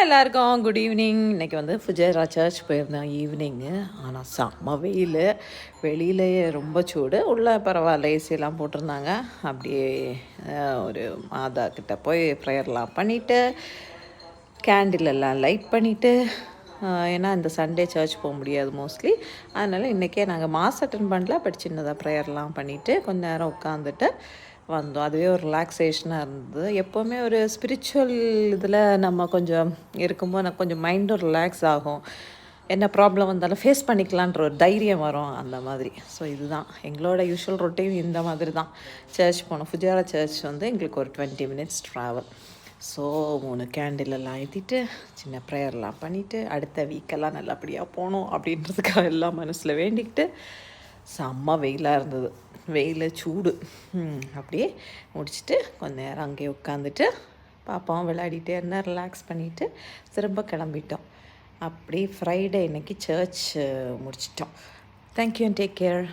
எல்லாருக்கும் good evening. இன்றைக்கி வந்து ஃபுஜேரா சர்ச் போயிருந்தேன் ஈவினிங்கு. ஆனால் செம்ம வெயில், வெளியிலேயே ரொம்ப சூடு, உள்ளே பரவாயில்ல ஏசியெல்லாம் போட்டிருந்தாங்க. அப்படியே ஒரு மாதா கிட்ட போய் ப்ரேயர்லாம் பண்ணிவிட்டு கேண்டில் எல்லாம் லைட் பண்ணிவிட்டு, ஏன்னா இந்த சண்டே சர்ச் போக முடியாது மோஸ்ட்லி, அதனால் இன்றைக்கே நாங்கள் மாஸ் அட்டன் பண்ணல, பட் சின்னதாக ப்ரேயர்லாம் பண்ணிவிட்டு கொஞ்ச நேரம் உட்காந்துட்டு வந்தோம். அதுவே ஒரு ரிலாக்ஸேஷனாக இருந்தது. எப்போவுமே ஒரு ஸ்பிரிச்சுவல் இதில் நம்ம கொஞ்சம் இருக்கும்போது எனக்கு கொஞ்சம் மைண்டும் ரிலாக்ஸ் ஆகும். என்ன ப்ராப்ளம் வந்தாலும் ஃபேஸ் பண்ணிக்கலான்ற ஒரு தைரியம் வரும், அந்த மாதிரி. ஸோ இதுதான் எங்களோட யூஷுவல் ரொட்டீன், இந்த மாதிரி தான். சர்ச் போனோம். ஃபுஜேரா சர்ச் வந்து எங்களுக்கு ஒரு 20 மினிட்ஸ் ட்ராவல். ஸோ 3 கேண்டில் எல்லாம் ஏற்றிட்டு சின்ன ப்ரேயர்லாம் பண்ணிவிட்டு அடுத்த வீக்கெல்லாம் நல்லபடியாக போகணும் அப்படின்றதுக்காக எல்லாம் மனசில் வேண்டிக்கிட்டு, செம்ம வெயிலாக இருந்தது, வெயில் சூடு. அப்படியே முடிச்சுட்டு கொஞ்ச நேரம் அங்கேயே உட்காந்துட்டு பாப்பாவும் விளையாடிட்டே இருந்தால் ரிலாக்ஸ் பண்ணிவிட்டு திரும்ப கிளம்பிட்டோம். அப்படி ஃப்ரைடே இன்றைக்கி சர்ச் முடிச்சிட்டோம். Thank you and take care.